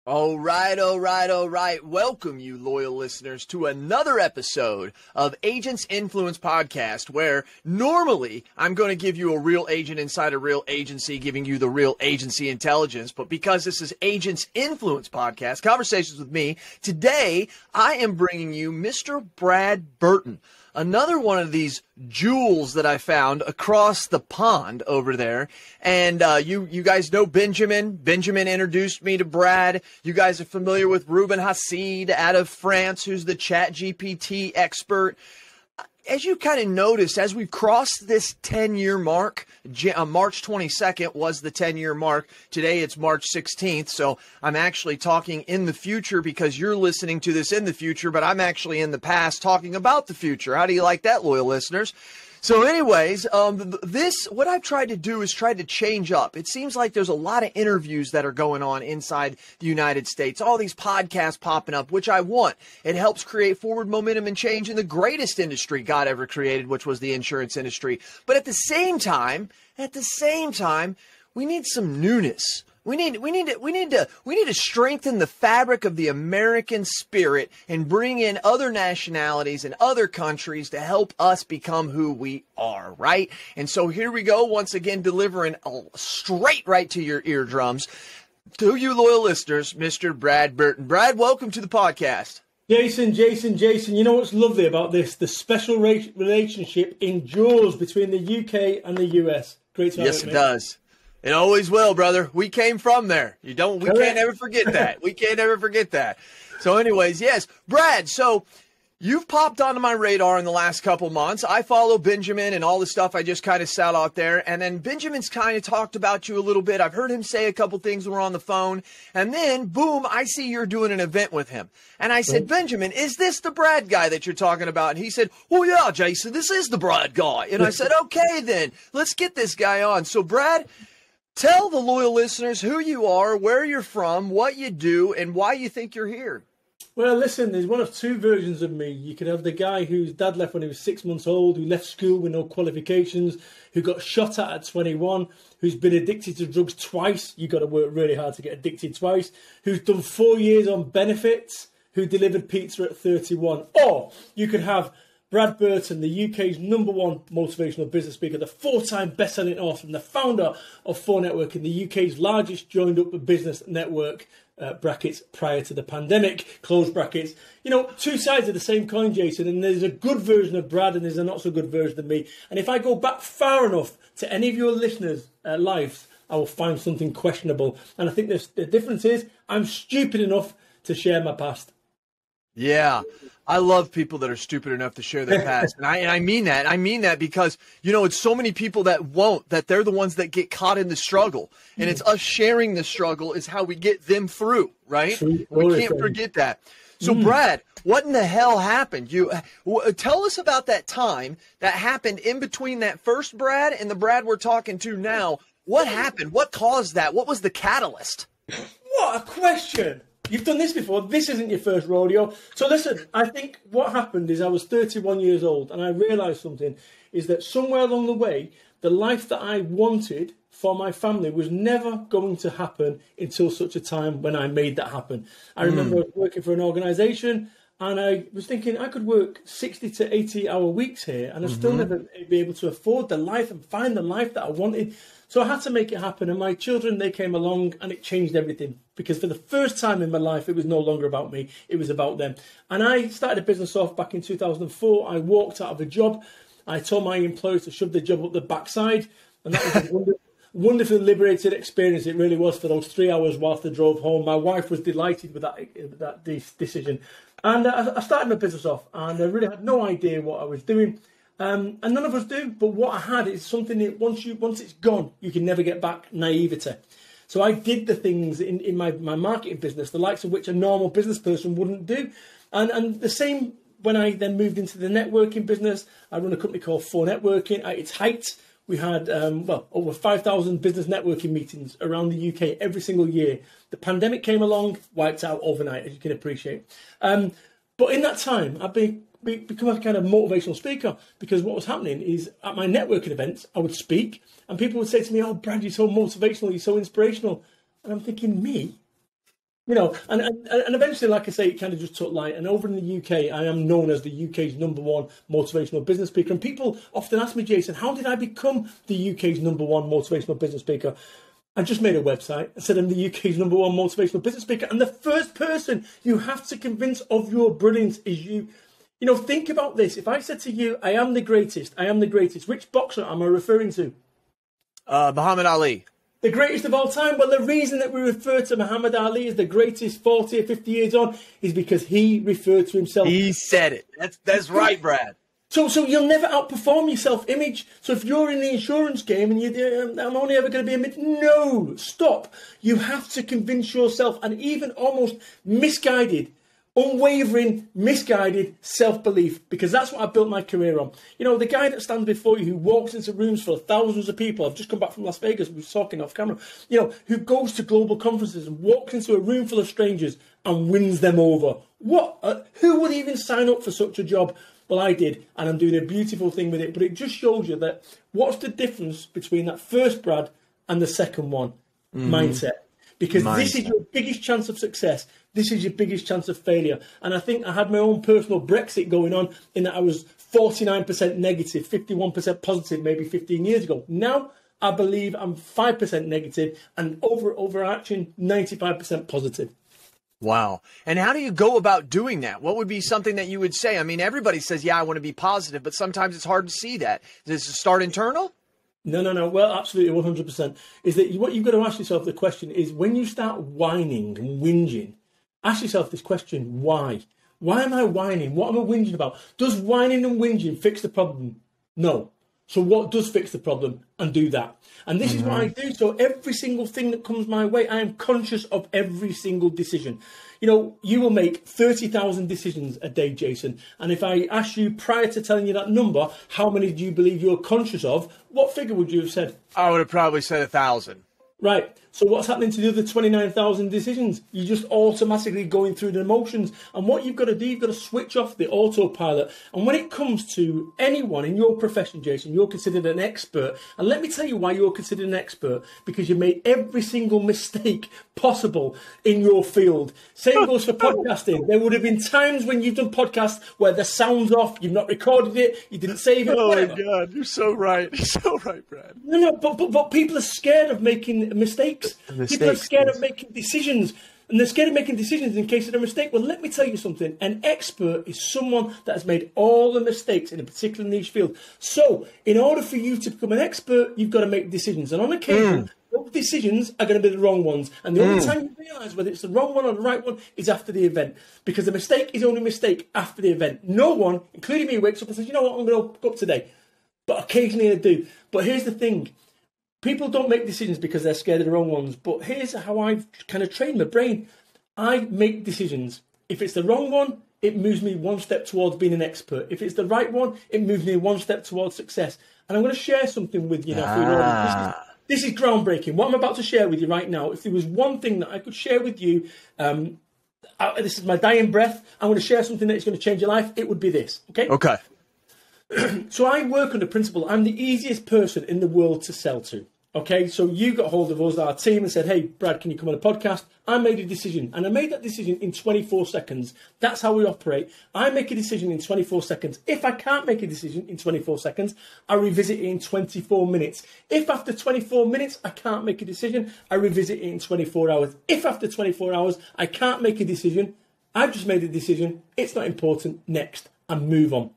All right, all right, all right. Welcome, you loyal listeners, to another episode of Agents Influence Podcast, where normally I'm going to give you a real agent inside a real agency, giving you the real agency intelligence. But because this is Agents Influence Podcast, Conversations with me, today I am bringing you Mr. Brad Burton. Another one of these jewels that I found across the pond over there. And you guys know Benjamin. Benjamin introduced me to Brad. You guys are familiar with Ruben Hassid out of France, who's the ChatGPT expert. As you kind of noticed, as we've crossed this 10-year mark, March 22nd was the 10-year mark. Today it's March 16th, so I'm actually talking in the future because you're listening to this in the future, but I'm actually in the past talking about the future. How do you like that, loyal listeners? So anyways, what I've tried to do is try to change up. It seems like there's a lot of interviews that are going on inside the United States, all these podcasts popping up, which I want. It helps create forward momentum and change in the greatest industry God ever created, which was the insurance industry. But at the same time, we need some newness. We need to strengthen the fabric of the American spirit and bring in other nationalities and other countries to help us become who we are, right? And so here we go, once again, delivering straight right to your eardrums. To you loyal listeners, Mr. Brad Burton. Brad, welcome to the podcast. Jason, you know what's lovely about this? The special relationship endures between the UK and the US. Great to have Yes, it does. It always will, brother. We came from there. We can't ever forget that. We can't ever forget that. So anyways, yes, Brad, so you've popped onto my radar in the last couple months. I follow Benjamin and all the stuff I just kind of sat out there. And then Benjamin's kind of talked about you a little bit. I've heard him say a couple things when we're on the phone. And then, boom, I see you're doing an event with him. And I said, Benjamin, is this the Brad guy that you're talking about? And he said, well, yeah, Jason, this is the Brad guy. And I said, okay, then let's get this guy on. So, Brad, tell the loyal listeners who you are, where you're from, what you do, and why you think you're here. Well, listen, there's one of two versions of me. You could have the guy whose dad left when he was 6 months old, who left school with no qualifications, who got shot at 21, who's been addicted to drugs twice. You've got to work really hard to get addicted twice. Who's done 4 years on benefits, who delivered pizza at 31. Or you could have Brad Burton, the UK's #1 motivational business speaker, the 4-time best-selling author and the founder of 4 Networking, the UK's largest joined-up business network, brackets, prior to the pandemic, close brackets. You know, two sides of the same coin, Jason, and there's a good version of Brad and there's a not-so-good version of me. And if I go back far enough to any of your listeners' lives, I will find something questionable. And I think the difference is I'm stupid enough to share my past. Yeah, I love people that are stupid enough to share their past. And I mean that. I mean that because, you know, it's so many people that won't, that they're the ones that get caught in the struggle. And it's us sharing the struggle is how we get them through, right? We can't forget that. So, Brad, what in the hell happened? Tell us about that time that happened in between that first Brad and the Brad we're talking to now. What happened? What caused that? What was the catalyst? What a question. You've done this before. This isn't your first rodeo. So listen, I think what happened is I was 31 years old and I realised something, is that somewhere along the way, the life that I wanted for my family was never going to happen until such a time when I made that happen. I remember working for an organisation and I was thinking I could work 60 to 80-hour weeks here and I'd still never be able to afford the life and find the life that I wanted. So I had to make it happen. And my children, they came along and it changed everything. Because for the first time in my life, it was no longer about me. It was about them. And I started a business off back in 2004. I walked out of a job. I told my employers to shove the job up the backside. And that was a wonderfully liberated experience. It really was for those 3 hours whilst I drove home. My wife was delighted with that decision. And I started my business off. And I really had no idea what I was doing. And none of us do. But what I had is something that once it's gone, you can never get back. Naivety. So I did the things in my marketing business, the likes of which a normal business person wouldn't do. And the same when I then moved into the networking business. I run a company called 4 Networking. At its height, we had over 5,000 business networking meetings around the UK every single year. The pandemic came along, wiped out overnight, as you can appreciate. But in that time, I've become a kind of motivational speaker, because what was happening is at my networking events, I would speak and people would say to me, "Oh, Brad, you're so motivational, you're so inspirational." And I'm thinking, me? And eventually, like I say, it kind of just took light. And over in the UK, I am known as the UK's #1 motivational business speaker. And people often ask me, Jason, how did I become the UK's #1 motivational business speaker? I just made a website. I said I'm the UK's #1 motivational business speaker. And the first person you have to convince of your brilliance is you. Think about this. If I said to you, I am the greatest, which boxer am I referring to? Muhammad Ali. The greatest of all time. Well, the reason that we refer to Muhammad Ali as the greatest 40 or 50 years on is because he referred to himself. He said it. That's right, Brad. So you'll never outperform your self-image. So if you're in the insurance game and I'm only ever going to be a mid, no, stop. You have to convince yourself, and even almost unwavering, misguided self-belief, because that's what I built my career on. The guy that stands before you, who walks into rooms full of thousands of people, I've just come back from Las Vegas, we were talking off camera, who goes to global conferences and walks into a room full of strangers and wins them over. Who would even sign up for such a job? Well, I did, and I'm doing a beautiful thing with it, but it just shows you that what's the difference between that first Brad and the second one? Mindset. Because this is your biggest chance of success. This is your biggest chance of failure. And I think I had my own personal Brexit going on in that I was 49% negative, 51% positive maybe 15 years ago. Now I believe I'm 5% negative and overarching 95% positive. Wow. And how do you go about doing that? What would be something that you would say? I mean, everybody says, yeah, I want to be positive, but sometimes it's hard to see that. Does it start internal? No. Well, absolutely, 100%. Is that what you've got to ask yourself, the question is, when you start whining and whinging, ask yourself this question, why? Why am I whining? What am I whinging about? Does whining and whinging fix the problem? No. So what does fix the problem? And do that. And this is what I do. So every single thing that comes my way, I am conscious of every single decision. You will make 30,000 decisions a day, Jason. And if I ask you prior to telling you that number, how many do you believe you're conscious of? What figure would you have said? I would have probably said 1,000. Right. So what's happening to the other 29,000 decisions? You're just automatically going through the motions. And what you've got to do, you've got to switch off the autopilot. And when it comes to anyone in your profession, Jason, you're considered an expert. And let me tell you why you're considered an expert. Because you made every single mistake possible in your field. Same goes for podcasting. There would have been times when you've done podcasts where the sound's off, you've not recorded it, you didn't save it. Oh, my God. You're so right. You're so right, Brad. No, but people are scared of making mistakes. People are scared of making decisions, and they're scared of making decisions in case of a mistake. Well, let me tell you something. An expert is someone that has made all the mistakes in a particular niche field. So in order for you to become an expert, you've got to make decisions. And on occasion, those decisions are going to be the wrong ones. And the only time you realise whether it's the wrong one or the right one is after the event. Because the mistake is only a mistake after the event. No one, including me, wakes up and says, you know what, I'm going to go up today. But occasionally I do. But here's the thing. People don't make decisions because they're scared of the wrong ones. But here's how I've kind of trained my brain. I make decisions. If it's the wrong one, it moves me one step towards being an expert. If it's the right one, it moves me one step towards success. And I'm going to share something with you now. This is groundbreaking. What I'm about to share with you right now, if there was one thing that I could share with you, this is my dying breath, I'm going to share something that's going to change your life, it would be this. Okay. So I work on the principle, I'm the easiest person in the world to sell to. Okay, so you got hold of us, our team, and said, hey, Brad, can you come on a podcast? I made a decision, and I made that decision in 24 seconds. That's how we operate. I make a decision in 24 seconds. If I can't make a decision in 24 seconds, I revisit it in 24 minutes. If after 24 minutes I can't make a decision, I revisit it in 24 hours. If after 24 hours I can't make a decision, I've just made a decision, it's not important, next, and move on.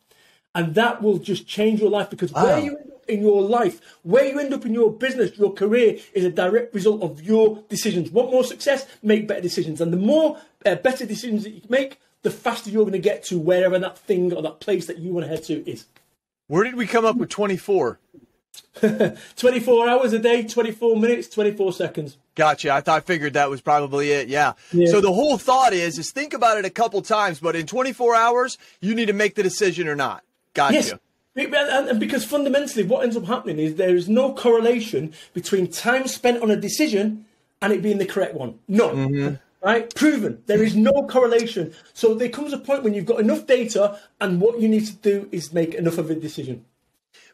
And that will just change your life, because where you end up in your life, where you end up in your business, your career, is a direct result of your decisions. Want more success? Make better decisions. And the more better decisions that you make, the faster you're going to get to wherever that thing or that place that you want to head to is. Where did we come up with 24? 24 hours a day, 24 minutes, 24 seconds. Gotcha. I figured that was probably it. Yeah. So the whole thought is think about it a couple times, but in 24 hours, you need to make the decision or not. Gotcha. Yes. And because fundamentally what ends up happening is there is no correlation between time spent on a decision and it being the correct one. None. Right? Proven. There is no correlation. So there comes a point when you've got enough data and what you need to do is make enough of a decision.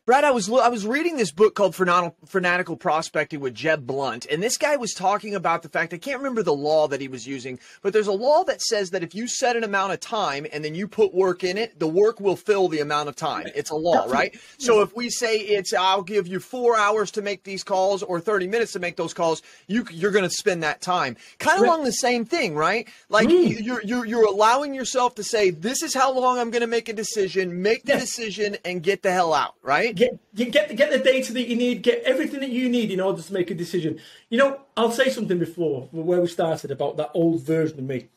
Brad, I was reading this book called Fanatical Prospecting with Jeb Blunt, and this guy was talking about the fact, I can't remember the law that he was using, but there's a law that says that if you set an amount of time and then you put work in it, the work will fill the amount of time. It's a law, right? So if we say I'll give you 4 hours to make these calls or 30 minutes to make those calls, you're going to spend that time. Kind of along the same thing, right? Like you're allowing yourself to say, this is how long I'm going to make a decision, make the decision, and get the hell out, right? Get the data that you need, get everything that you need in order to make a decision. You know, I'll say something before where we started about that old version of me.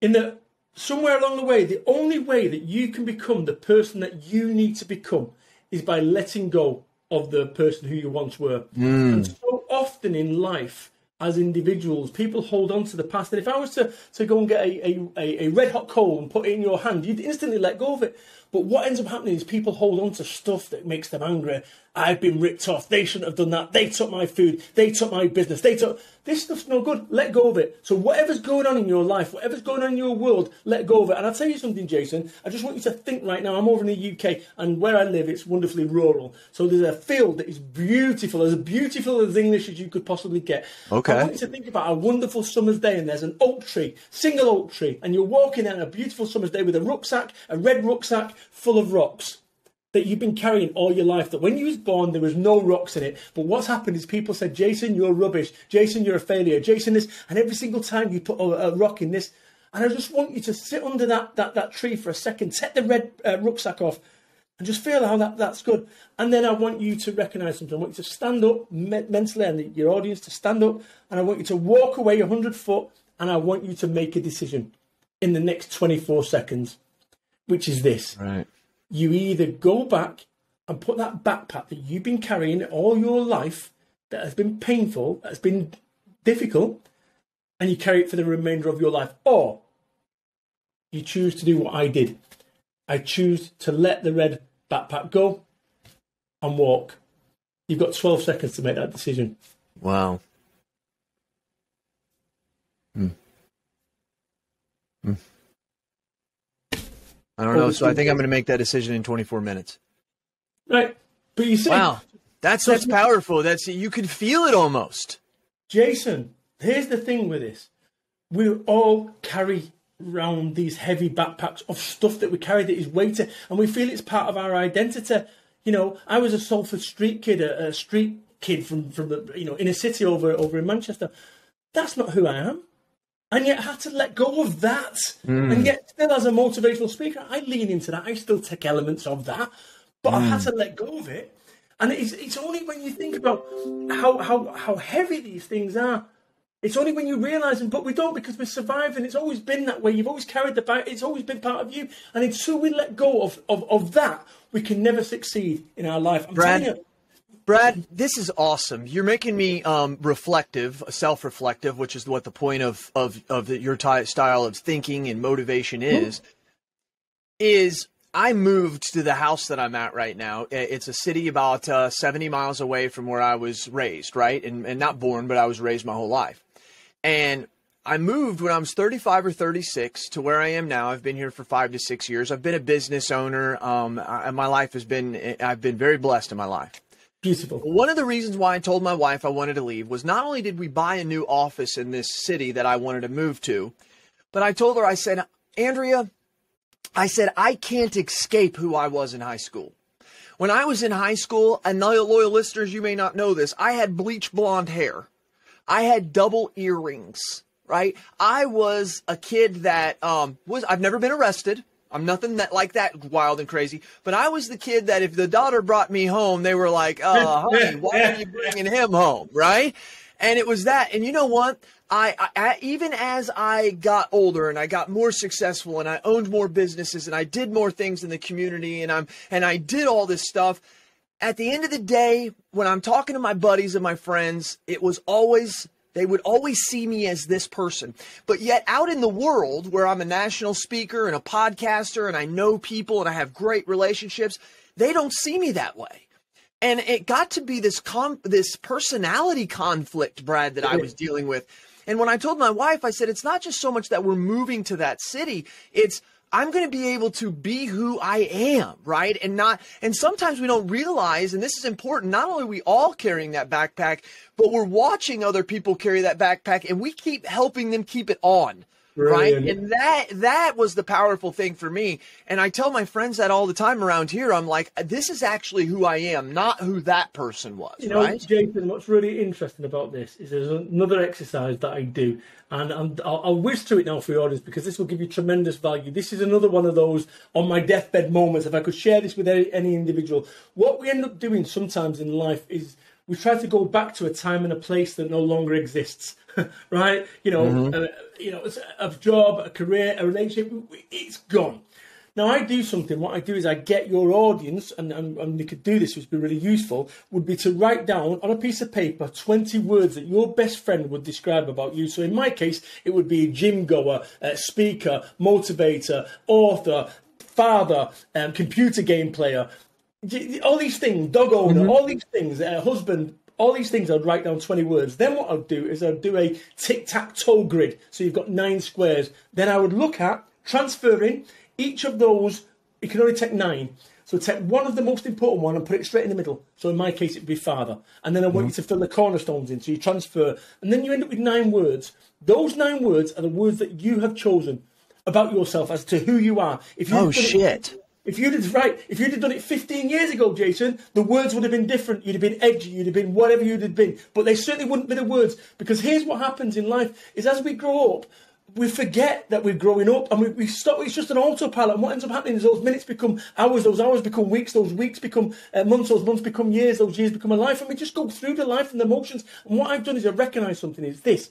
In that somewhere along the way, the only way that you can become the person that you need to become is by letting go of the person who you once were. And so often in life, as individuals, people hold on to the past. And if I was to go and get a red hot coal and put it in your hand, you'd instantly let go of it. But what ends up happening is people hold on to stuff that makes them angry. I've been ripped off. They shouldn't have done that. They took my food. They took my business. This stuff's no good. Let go of it. So whatever's going on in your life, whatever's going on in your world, let go of it. And I'll tell you something, Jason. I just want you to think right now. I'm over in the UK, and where I live, it's wonderfully rural. So there's a field that is beautiful, as beautiful as English as you could possibly get. Okay. I want you to think about a wonderful summer's day, and there's an oak tree, single oak tree, and you're walking on a beautiful summer's day with a rucksack, a red rucksack full of rocks that you've been carrying all your life, that when you was born, there was no rocks in it. But what's happened is people said, Jason, you're rubbish. Jason, you're a failure. Jason, this. And every single time you put a rock in this. And I just want you to sit under that tree for a second, take the red rucksack off, and just feel how that's good. And then I want you to recognise something. I want you to stand up mentally, and your audience to stand up. And I want you to walk away 100 foot, and I want you to make a decision in the next 24 seconds, which is this. Right. You either go back and put that backpack that you've been carrying all your life, that has been painful, that has been difficult, and you carry it for the remainder of your life. Or you choose to do what I did. I choose to let the red backpack go and walk. You've got 12 seconds to make that decision. Wow. I don't know. So I think I'm going to make that decision in 24 minutes. Right. But you see. Wow. That's powerful. You can feel it almost. Jason, here's the thing with this. We all carry around these heavy backpacks of stuff that we carry that is weighted, and we feel it's part of our identity. You know, I was a Salford street kid, a street kid from the inner city over in Manchester. That's not who I am. And yet I had to let go of that. And yet still as a motivational speaker, I lean into that. I still take elements of that. But I had to let go of it. And it's only when you think about how heavy these things are, it's only when you realise them, but we don't, because we're surviving. It's always been that way. You've always carried the bag. It's always been part of you. And until we let go of that, we can never succeed in our life. I'm telling you. Brad, this is awesome. You're making me reflective, self-reflective, which is what the point of your style of thinking and motivation is. Is I moved to the house that I'm at right now. It's a city about 70 miles away from where I was raised, right? And not born, but I was raised my whole life. And I moved when I was 35 or 36 to where I am now. I've been here for 5 to 6 years. I've been a business owner. My life I've been very blessed in my life. Beautiful. One of the reasons why I told my wife I wanted to leave was not only did we buy a new office in this city that I wanted to move to, but I told her, I said, Andrea, I can't escape who I was in high school. When I was in high school, and loyal listeners, you may not know this, I had bleach blonde hair. I had double earrings, right? I was a kid that I've never been arrested. I'm nothing like that wild and crazy, but I was the kid that if the daughter brought me home, they were like, honey, why are you bringing him home, right? And it was that. And you know what? I even as I got older and I got more successful and I owned more businesses and I did more things in the community and I did all this stuff, at the end of the day, when I'm talking to my buddies and my friends, they would always see me as this person. But yet out in the world where I'm a national speaker and a podcaster and I know people and I have great relationships, they don't see me that way. And it got to be this personality conflict, Brad, that I was dealing with. And when I told my wife, I said, it's not just so much that we're moving to that city. It's I'm going to be able to be who I am, right? And sometimes we don't realize, and this is important, not only are we all carrying that backpack, but we're watching other people carry that backpack and we keep helping them keep it on. Brilliant. Right. And that was the powerful thing for me. And I tell my friends that all the time around here. I'm like, this is actually who I am, not who that person was. You know, right? Jason, what's really interesting about this is there's another exercise that I do, and I'll whiz through it now for your audience because this will give you tremendous value. This is another one of those on my deathbed moments. If I could share this with any individual, what we end up doing sometimes in life is we try to go back to a time and a place that no longer exists. Right? You know, it's a job, a career, a relationship, it's gone. Now, I do something. What I do is I get your audience, and you could do this, which would be really useful, would be to write down on a piece of paper 20 words that your best friend would describe about you. So in my case, it would be gym goer, speaker, motivator, author, father, computer game player, all these things, dog owner, all these things, husband. All these things I'd write down 20 words. Then what I'd do is I'd do a tic-tac-toe grid. So you've got 9 squares. Then I would look at transferring each of those. You can only take 9. So take one of the most important one and put it straight in the middle. So in my case, it'd be father. And then I want you to fill the cornerstones in. So you transfer. And then you end up with 9 words. Those 9 words are the words that you have chosen about yourself as to who you are. If you'd have done it 15 years ago, Jason, the words would have been different. You'd have been edgy. You'd have been whatever you'd have been. But they certainly wouldn't be the words. Because here's what happens in life is as we grow up, we forget that we're growing up and we stop. It's just an autopilot. And what ends up happening is those minutes become hours, those hours become weeks, those weeks become months, those months become years, those years become a life. And we just go through the life and the emotions. And what I've done is I recognise something is this.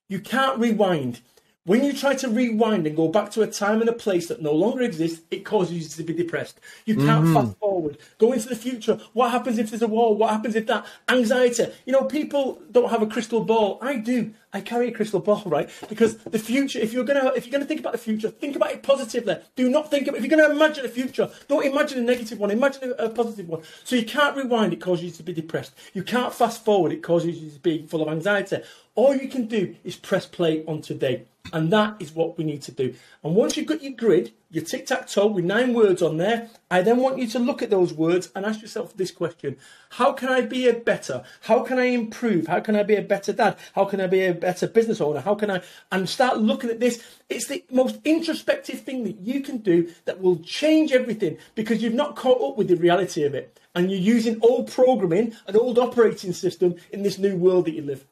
You can't rewind. When you try to rewind and go back to a time and a place that no longer exists, it causes you to be depressed. You can't fast forward. Go into the future. What happens if there's a war? What happens if that? Anxiety. You know, people don't have a crystal ball. I do. I carry a crystal ball, right? Because the future, if you're gonna think about the future, think about it positively. Do not think about if you're gonna imagine a future, don't imagine a negative one, imagine a positive one. So you can't rewind, it causes you to be depressed. You can't fast forward, it causes you to be full of anxiety. All you can do is press play on today. And that is what we need to do. And once you've got your grid, your tic-tac-toe with 9 words on there, I then want you to look at those words and ask yourself this question. How can I be a better? How can I improve? How can I be a better dad? How can I be a better business owner? How can I... And start looking at this. It's the most introspective thing that you can do that will change everything because you've not caught up with the reality of it. And you're using old programming, an old operating system in this new world that you live.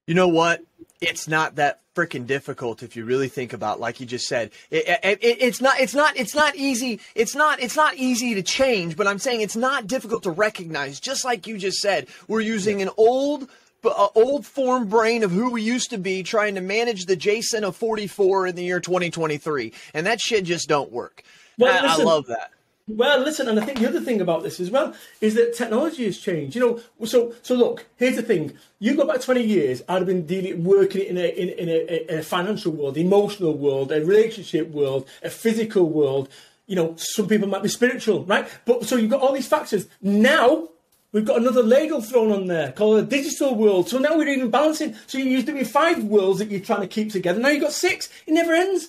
You know what? It's not that freaking difficult if you really think about, like you just said. It's not easy. It's not easy to change, but I'm saying it's not difficult to recognize. Just like you just said, we're using an old form brain of who we used to be, trying to manage the Jason of 44 in the year 2023, and that shit just don't work. Well, I love that. Well, listen, and I think the other thing about this as well is that technology has changed. You know, so look, here's the thing. You go back 20 years, I'd have been working in a financial world, emotional world, a relationship world, a physical world. You know, some people might be spiritual, right? But so you've got all these factors. Now we've got another ladle thrown on there called a digital world. So now we're even balancing. So you used to be 5 worlds that you're trying to keep together. Now you've got 6. It never ends.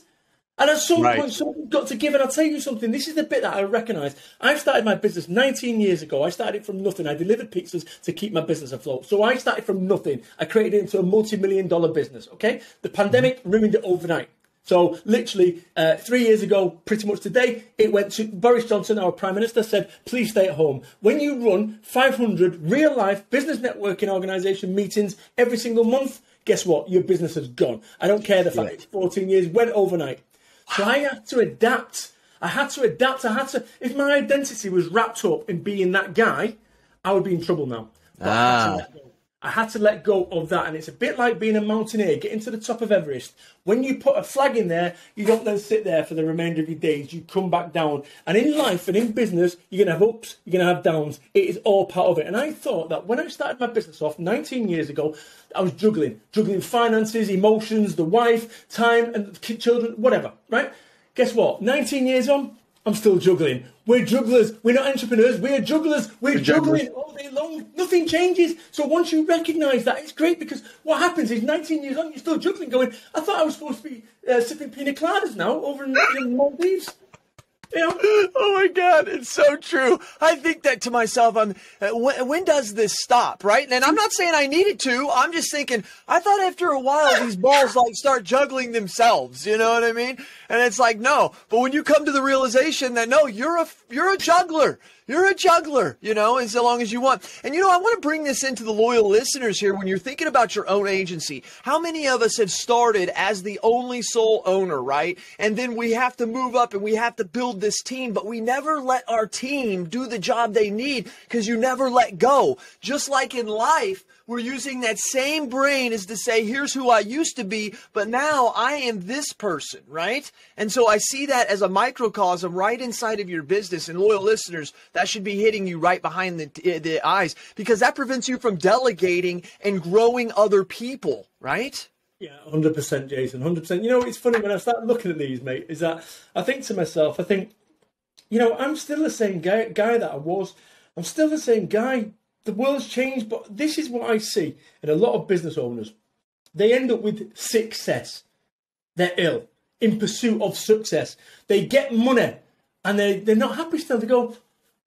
And at some point, something's got to give. And I'll tell you something. This is the bit that I recognise. I started my business 19 years ago. I started it from nothing. I delivered pizzas to keep my business afloat. So I started from nothing. I created it into a multi-million-dollar business, okay? The pandemic ruined it overnight. So literally 3 years ago, pretty much today, it went to Boris Johnson, our Prime Minister, said, please stay at home. When you run 500 real-life business networking organisation meetings every single month, guess what? Your business has gone. I don't care the fact it's 14 years, went overnight. So I had to adapt. If my identity was wrapped up in being that guy, I would be in trouble now. But I had to let go of that. And it's a bit like being a mountaineer, getting to the top of Everest. When you put a flag in there, you don't then sit there for the remainder of your days. You come back down. And in life and in business, you're going to have ups, you're going to have downs. It is all part of it. And I thought that when I started my business off 19 years ago, I was juggling finances, emotions, the wife, time, and children, whatever, right? Guess what? 19 years on, I'm still juggling. We're jugglers. We're not entrepreneurs. We're jugglers. We're juggling all day long. Nothing changes. So once you recognise that, it's great, because what happens is 19 years on, you're still juggling, going, I thought I was supposed to be sipping pina coladas now over in the Maldives. You know? Oh my God, it's so true. I think that to myself, when does this stop, right? And I'm not saying I need it to. I'm just thinking, I thought after a while these balls like start juggling themselves. You know what I mean? And it's like, no. But when you come to the realization that no, you're a juggler. You're a juggler, you know, and so long as you want. And, you know, I want to bring this into the loyal listeners here. When you're thinking about your own agency, how many of us have started as the only sole owner, right? And then we have to move up and we have to build this team, but we never let our team do the job they need because you never let go. Just like in life, we're using that same brain as to say, here's who I used to be, but now I am this person, right? And so I see that as a microcosm right inside of your business. And loyal listeners, that should be hitting you right behind the eyes, because that prevents you from delegating and growing other people, right? Yeah, 100%, Jason, 100%. You know, it's funny when I start looking at these, mate, is that I think to myself, you know, I'm still the same guy that I was. I'm still the same guy. The world's changed, but this is what I see in a lot of business owners. They end up with success. They're ill in pursuit of success. They get money and they're not happy still. They go,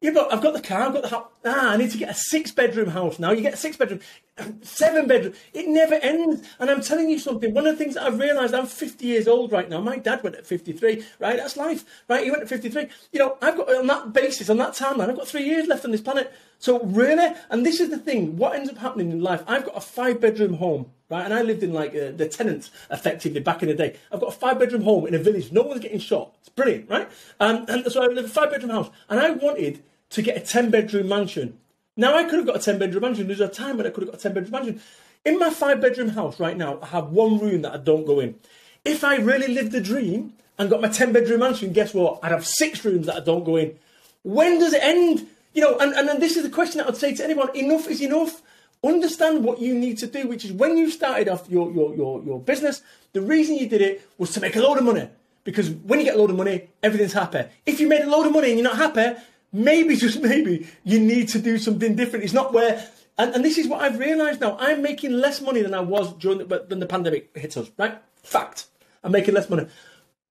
yeah, but I've got the car, I've got the house. I need to get a 6-bedroom house now. You get a 6-bedroom, 7-bedroom. It never ends. And I'm telling you something. One of the things that I've realised, I'm 50 years old right now. My dad went at 53, right? That's life, right? He went at 53. You know, I've got, on that basis, on that timeline, I've got 3 years left on this planet. So really, and this is the thing, what ends up happening in life, I've got a 5-bedroom home, right? And I lived in like the tenants, effectively, back in the day. I've got a 5-bedroom home in a village. No one's getting shot. It's brilliant, right? And so I live in a 5-bedroom house. And I wanted to get a 10-bedroom mansion. Now, I could have got a 10-bedroom mansion. There's a time when I could have got a 10-bedroom mansion. In my 5-bedroom house right now, I have one room that I don't go in. If I really lived the dream and got my 10-bedroom mansion, guess what? I'd have 6 rooms that I don't go in. When does it end? You know, and this is the question that I'd say to anyone. Enough is enough. Understand what you need to do, which is when you started off your business, the reason you did it was to make a load of money. Because when you get a load of money, everything's happy. If you made a load of money and you're not happy, maybe, just maybe, you need to do something different. It's not where... And this is what I've realised now. I'm making less money than I was when the pandemic hit us, right? Fact. I'm making less money.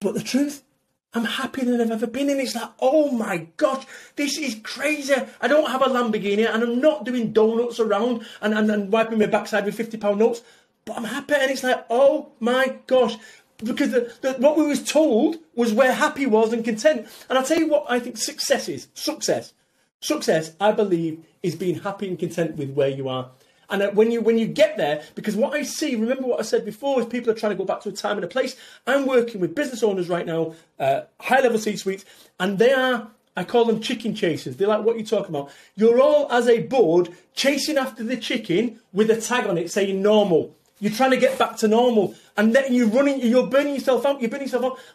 But the truth, I'm happier than I've ever been. And it's like, oh my gosh, this is crazy. I don't have a Lamborghini and I'm not doing donuts around and wiping my backside with £50 notes. But I'm happy. And it's like, oh my gosh. Because what we was told was where happy was and content. And I'll tell you what I think success is. Success, I believe, is being happy and content with where you are. And when you get there, because what I see, remember what I said before, is people are trying to go back to a time and a place. I'm working with business owners right now, high-level C-suites, and they are, I call them chicken chasers. They're like what you're talking about. You're all, as a board, chasing after the chicken with a tag on it saying normal. You're trying to get back to normal, and then you're burning yourself out, And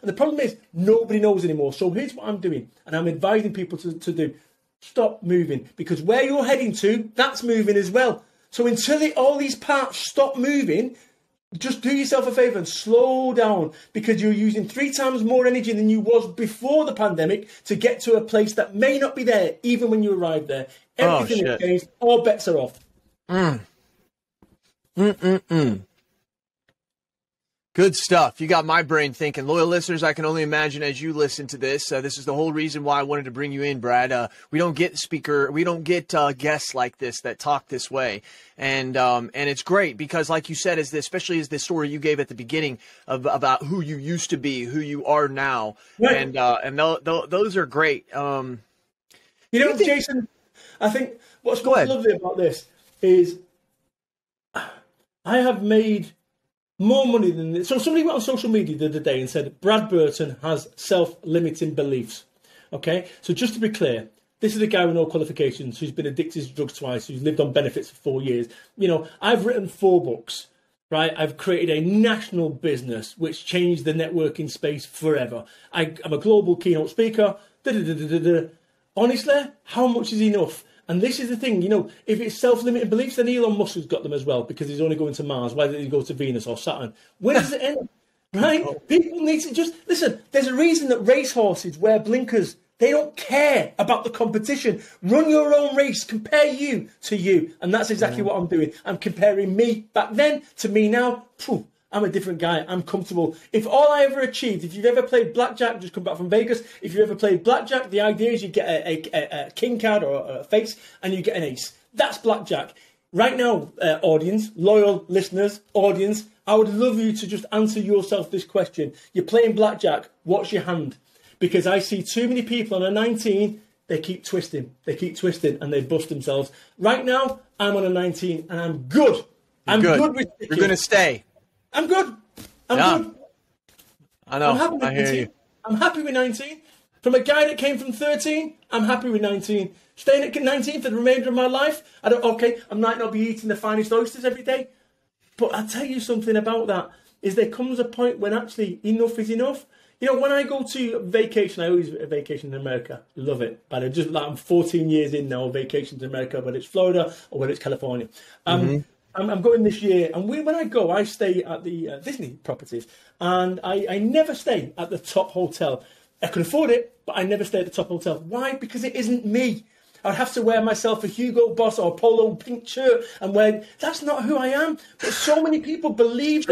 the problem is, nobody knows anymore. So here's what I'm doing, and I'm advising people to do. Stop moving, because where you're heading to, that's moving as well. So until all these parts stop moving, just do yourself a favour and slow down, because you're using 3 times more energy than you was before the pandemic to get to a place that may not be there, even when you arrive there. Everything has changed. All bets are off. Good stuff. You got my brain thinking. Loyal listeners, I can only imagine as you listen to this. This is the whole reason why I wanted to bring you in, Brad. We don't get guests like this that talk this way, and it's great because, like you said, especially as the story you gave at the beginning about who you used to be, who you are now, right. and those are great. Jason, I think what's lovely about this is I have made more money than this. So somebody went on social media the other day and said, Brad Burton has self-limiting beliefs. Okay? So just to be clear, this is a guy with no qualifications who's been addicted to drugs twice, who's lived on benefits for 4 years. You know, I've written 4 books, right? I've created a national business which changed the networking space forever. I'm a global keynote speaker. Honestly, how much is enough? And this is the thing, if it's self-limiting beliefs, then Elon Musk has got them as well, because he's only going to Mars. Why didn't he go to Venus or Saturn? When does it end? right? People need to just listen. There's a reason that racehorses wear blinkers. They don't care about the competition. Run your own race. Compare you to you. And that's exactly what I'm doing. I'm comparing me back then to me now. Phew, I'm a different guy. I'm comfortable. If all I ever achieved, if you've ever played blackjack, just come back from Vegas. If you ever played blackjack, the idea is you get a king card or a face and you get an ace. That's blackjack. Right now, audience, loyal listeners, audience, I would love you to just answer yourself this question. You're playing blackjack. What's your hand? Because I see too many people on a 19, they keep twisting, and they bust themselves. Right now, I'm on a 19, and I'm good. I'm good with You're going to stay. I'm good. I'm good. I know. I'm happy with I hear 19. you. I'm happy with 19. From a guy that came from 13, I'm happy with 19. Staying at 19 for the remainder of my life, I might not be eating the finest oysters every day, but I'll tell you something about that, is there comes a point when actually enough is enough. You know, when I go to vacation, I always vacation in America. Love it. But I'm 14 years in now, vacation to America, whether it's Florida or whether it's California. I'm going this year, and when I go, I stay at the Disney properties, and I never stay at the top hotel. I can afford it, but I never stay at the top hotel. Why? Because it isn't me. I'd have to wear myself a Hugo Boss or a polo pink shirt and wear. That's not who I am. But so many people believe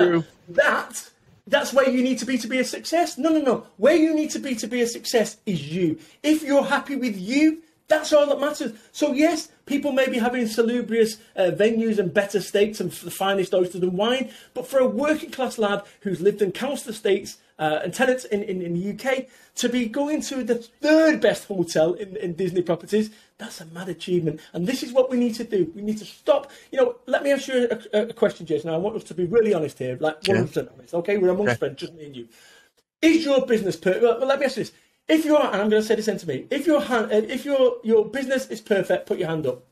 that's where you need to be a success. No. Where you need to be a success is you. If you're happy with you, that's all that matters. So yes, people may be having salubrious venues and better steaks and the finest oysters and wine, but for a working class lad who's lived in countless states and tenants in the UK, to be going to the third best hotel in Disney properties, that's a mad achievement. And this is what we need to do. We need to stop. You know, let me ask you a question, Jason. I want us to be really honest here, like 100% honest. Okay, we're amongst friends, just me and you. Is your business well, let me ask you this. If you're, and I'm going to say this into me, if your business is perfect, put your hand up.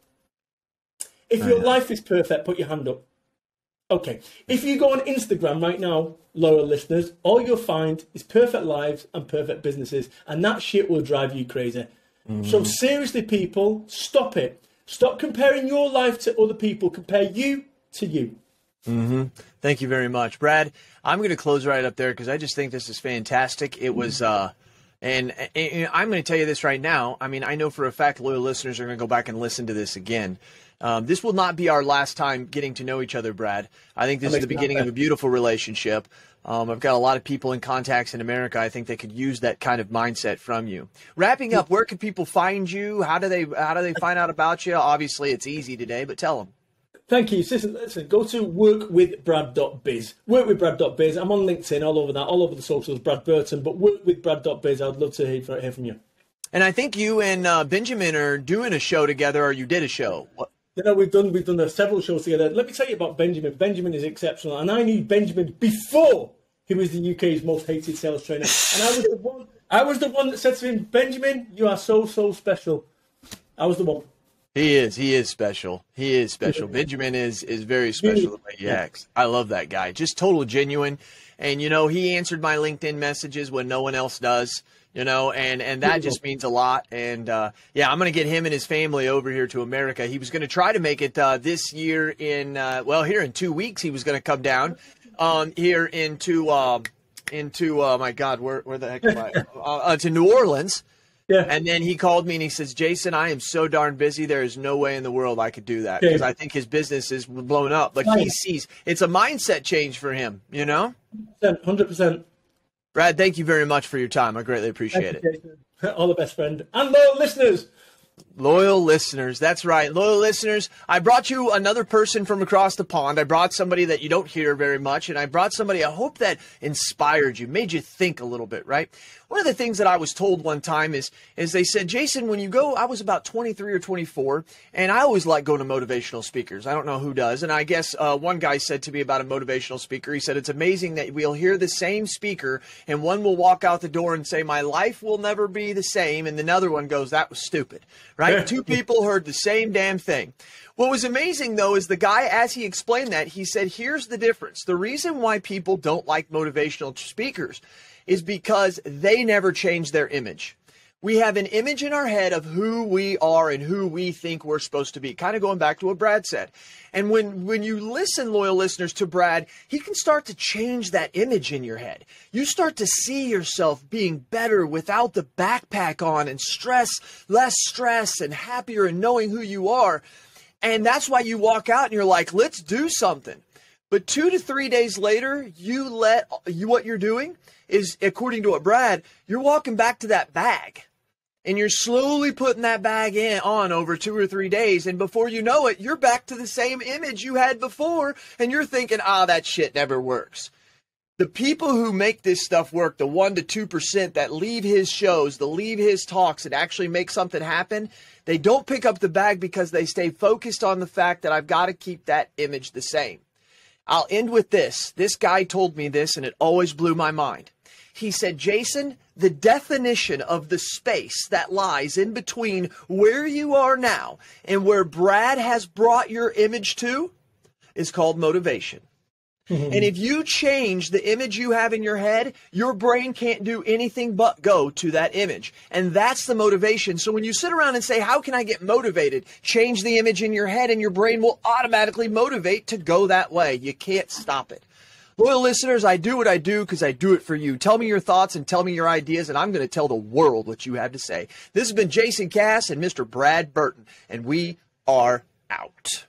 If your life is perfect, put your hand up. Okay. If you go on Instagram right now, loyal listeners, all you'll find is perfect lives and perfect businesses, and that shit will drive you crazy. So seriously, people, stop it. Stop comparing your life to other people. Compare you to you. Thank you very much, Brad. I'm going to close right up there because I just think this is fantastic. It was, and I'm going to tell you this right now. I mean, I know for a fact loyal listeners are going to go back and listen to this again. This will not be our last time getting to know each other, Brad. I think this is the beginning of a beautiful relationship. I've got a lot of people in contacts in America. I think they could use that kind of mindset from you. Wrapping up, where can people find you? How do they find out about you? Obviously, it's easy today, but tell them. Thank you. Listen, go to workwithbrad.biz. Workwithbrad.biz. I'm on LinkedIn, all over the socials, Brad Burton. But workwithbrad.biz, I'd love to hear from you. And I think you and Benjamin are doing a show together, or you did a show. What? You know, we've done several shows together. Let me tell you about Benjamin. Benjamin is exceptional, and I knew Benjamin before he was the UK's most hated sales trainer. And I was the one that said to him, Benjamin, you are so special. I was the one. He is special. He is special. Benjamin is very special the way he acts. I love that guy. Just total genuine. And, you know, he answered my LinkedIn messages when no one else does, you know, and that just means a lot. And, yeah, I'm going to get him and his family over here to America. He was going to try to make it this year here in 2 weeks he was going to come down here into my God, where the heck am I? To New Orleans. Yeah. And then he called me and he says, Jason, I am so darn busy. There is no way in the world I could do that because I think his business is blown up. But he sees it's a mindset change for him, you know? 100%. Brad, thank you very much for your time. I greatly appreciate it. Jason. All the best, friend. And loyal listeners. Loyal listeners. That's right. Loyal listeners. I brought you another person from across the pond. I brought somebody that you don't hear very much. And I brought somebody I hope that inspired you, made you think a little bit, right? One of the things that I was told one time is they said, Jason, when you go, I was about 23 or 24, and I always like going to motivational speakers. I don't know who does. And I guess one guy said to me about a motivational speaker, he said, it's amazing that we'll hear the same speaker, and one will walk out the door and say, my life will never be the same. And another one goes, that was stupid, right? Two people heard the same damn thing. What was amazing, though, is the guy, as he explained that, he said, here's the difference. The reason why people don't like motivational speakers is because they never change their image. We have an image in our head of who we are and who we think we're supposed to be. Kind of going back to what Brad said. And when you listen, loyal listeners, to Brad, he can start to change that image in your head. You start to see yourself being better without the backpack on and less stress and happier and knowing who you are. And that's why you walk out and you're like, let's do something. But 2 to 3 days later, what you're doing is, according to what Brad, you're walking back to that bag. And you're slowly putting that bag on over 2 or 3 days. And before you know it, you're back to the same image you had before. And you're thinking, that shit never works. The people who make this stuff work, the 1 to 2% that leave his shows, that leave his talks and actually make something happen, they don't pick up the bag because they stay focused on the fact that I've got to keep that image the same. I'll end with this. This guy told me this, and it always blew my mind. He said, Jason, the definition of the space that lies in between where you are now and where Brad has brought your image to is called motivation. And if you change the image you have in your head, your brain can't do anything but go to that image. And that's the motivation. So when you sit around and say, how can I get motivated? Change the image in your head and your brain will automatically motivate to go that way. You can't stop it. Loyal listeners, I do what I do because I do it for you. Tell me your thoughts and tell me your ideas, and I'm going to tell the world what you have to say. This has been Jason Cass and Mr. Brad Burton, and we are out.